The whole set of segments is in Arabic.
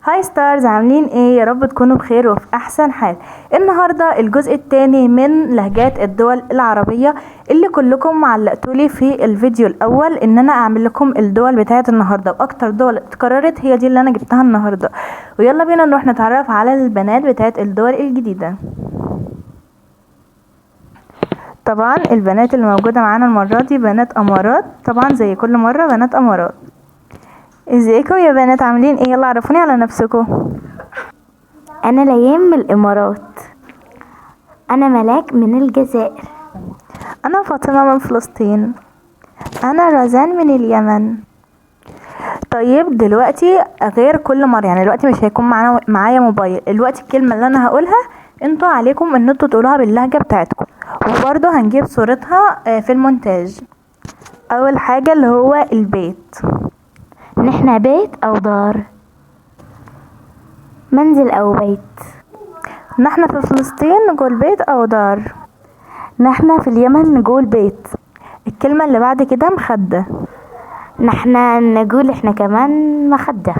هاي ستارز، عاملين ايه؟ يا رب تكونوا بخير وفي احسن حال. النهارده الجزء الثاني من لهجات الدول العربيه اللي كلكم علقتولي في الفيديو الاول ان انا اعمل لكم الدول بتاعه النهارده، واكتر دول اتكررت هي دي اللي انا جبتها النهارده. ويلا بينا نروح نتعرف على البنات بتاعه الدول الجديده. طبعا البنات اللي موجوده معانا المره دي بنات امارات، طبعا زي كل مره بنات امارات. ازيكم يا بنات؟ عاملين ايه؟ يلا عرفوني على نفسكم. أنا ليام من الإمارات. أنا ملاك من الجزائر. انا فاطمه من فلسطين. انا رزان من اليمن. طيب دلوقتي غير كل مره، يعني دلوقتي مش هيكون معايا موبايل. دلوقتي الكلمه اللي انا هقولها انتوا عليكم ان انتوا تقولوها باللهجه بتاعتكم، وبرضه هنجيب صورتها في المونتاج. اول حاجه اللي هو البيت. نحن بيت أو دار، منزل أو بيت. نحن في فلسطين نقول بيت او دار. نحن في اليمن نقول بيت. الكلمه اللي بعد كده مخده. نحن نقول إحنا كمان مخدة.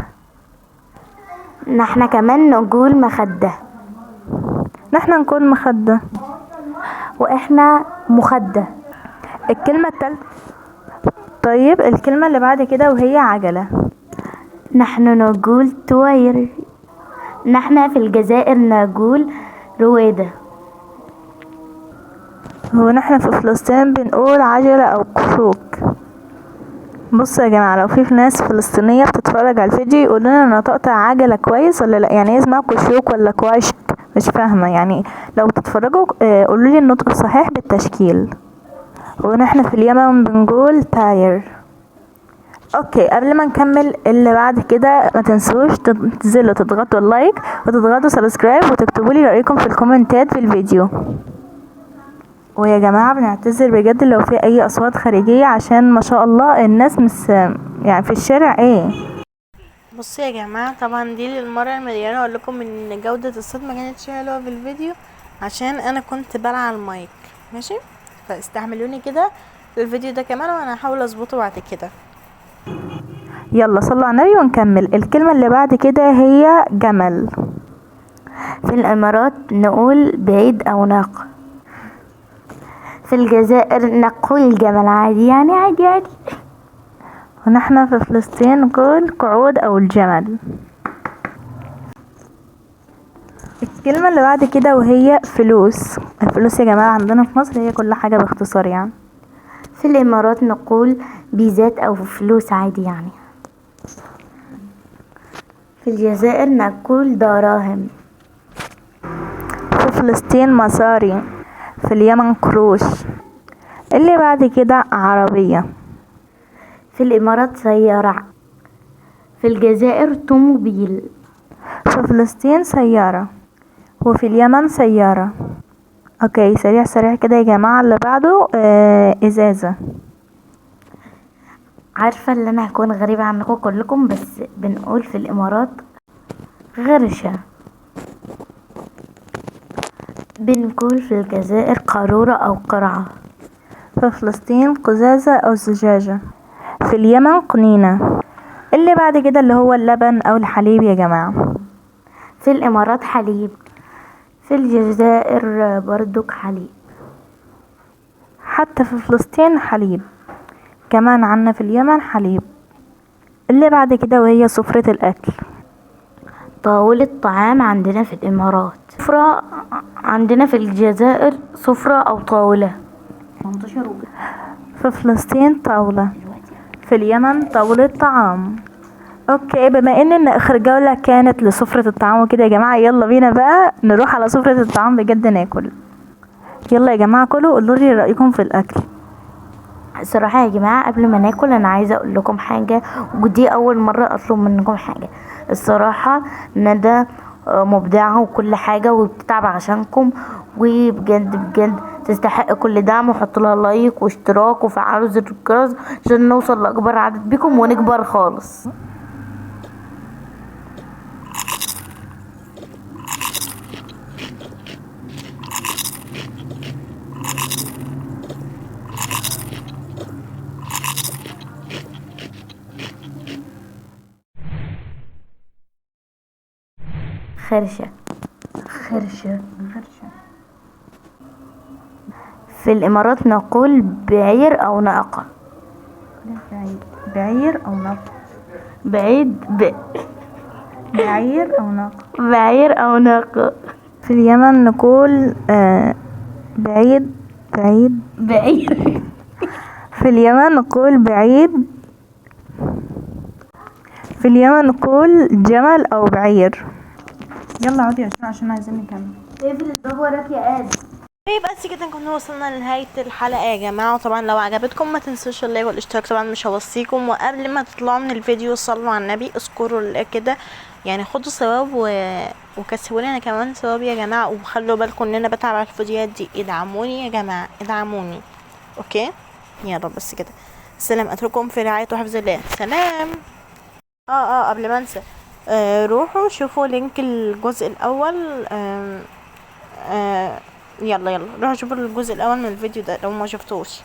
نحن كمان نقول مخدة. نحن نقول مخده. وإحنا مخدة. الكلمه التالتة. طيب الكلمه اللي بعد كده وهي عجله. نحن نقول توير. نحن في الجزائر نقول رويدة. ونحن في فلسطين بنقول عجلة او كشوك. بصوا يا جماعة، لو في ناس فلسطينية بتتفرج على الفيديو يقولوا لنا انا نطقت عجلة كويس ولا لا، يعني ايه اسمها كشوك ولا كواشك؟ مش فاهمة يعني. لو تتفرجوا قولوا لي النطق الصحيح بالتشكيل. ونحن في اليمن بنقول تاير. اوكي، قبل ما نكمل اللي بعد كده ما تنسوش تنزلوا تضغطوا اللايك وتضغطوا سبسكرايب وتكتبوا لي رأيكم في الكومنتات في الفيديو. ويا جماعة بنعتذر بجد لو في اي اصوات خارجية، عشان ما شاء الله الناس مش يعني في الشارع ايه. بصوا يا جماعة، طبعا دي المرة المليانة اقول لكم ان جودة الصوت ما كانتش حلوة في الفيديو عشان انا كنت بلع المايك. ماشي، فاستحملوني كده الفيديو ده كمان وانا هحاول اظبطه بعد كده. يلا صلوا على النبي ونكمل. الكلمة اللي بعد كده هي جمل. في الإمارات نقول بعيد أو ناقة. في الجزائر نقول جمل عادي، يعني عادي عادي. ونحن في فلسطين نقول قعود او الجمل. الكلمة اللي بعد كده وهي فلوس. الفلوس يا جماعة عندنا في مصر هي كل حاجة باختصار يعني. في الإمارات نقول بيزات أو فلوس عادي يعني. في الجزائر نقول دراهم. في فلسطين مصاري. في اليمن قروش. اللي بعد كده عربية. في الإمارات سيارة. في الجزائر طوموبيل. في فلسطين سيارة. وفي اليمن سيارة. اوكي، سريع سريع كده يا جماعة. اللي بعده ازازة. عارفة اللي أنا هكون غريبة عنكم كلكم، بس بنقول في الإمارات غرشة. بنقول في الجزائر قارورة أو قرعة. في فلسطين قزازة او زجاجة. في اليمن قنينة. اللي بعد كده اللي هو اللبن او الحليب يا جماعة. في الإمارات حليب. في الجزائر بردك حليب. حتى في فلسطين حليب. كمان عنا في اليمن حليب. اللي بعد كده وهي سفرة الأكل. طاولة طعام عندنا في الإمارات. سفرة عندنا في الجزائر سفرة أو طاولة. في فلسطين طاولة. في اليمن طاولة طعام. اوكي، بما ان اخر جولة كانت لسفرة الطعام وكده يا جماعة، يلا بينا بقى نروح على سفرة الطعام بجد ناكل. يلا يا جماعة كلوا قولوا لي رأيكم في الأكل. صراحة يا جماعة، قبل ما ناكل انا عايزة اقول لكم حاجة، ودي اول مرة اطلب منكم حاجة. الصراحة ندى مبدعة وكل حاجة وبتتعب عشانكم، وبجد بجد تستحق كل دعم. وحطوا لها لايك واشتراك وفعلوا زر الجرس عشان نوصل لاكبر عدد بيكم ونكبر خالص. خرشة. خرشة. في الإمارات نقول بعير أو ناقة. بعير أو ناقة. بعير أو ناقة. بعير أو ناقة. في اليمن نقول بعيد. في اليمن نقول بعيد. في اليمن نقول جمل أو بعير. يلا عودي يا شباب عشان عايزين نكمل. اقفل الباب وراك يا آدم. بس كده نكون وصلنا لنهاية الحلقة يا جماعة. وطبعا لو عجبتكم ما تنسوش اللايك والاشتراك، طبعا مش هوصيكم. وقبل ما تطلعوا من الفيديو صلوا على النبي، اذكروا الله كده يعني، خدوا ثواب وكسبوا لنا كمان ثواب يا جماعة. وخلوا بالكم ان انا بتعب على الفيديوهات دي، ادعموني يا جماعة، ادعموني. اوكي يلا بس كده، سلام، اترككم في رعاية وحفظ الله، سلام. قبل ما انسى، روحوا شوفوا لينك الجزء الاول. يلا روحوا شوفوا الجزء الاول من الفيديو ده لو ما شفتوش.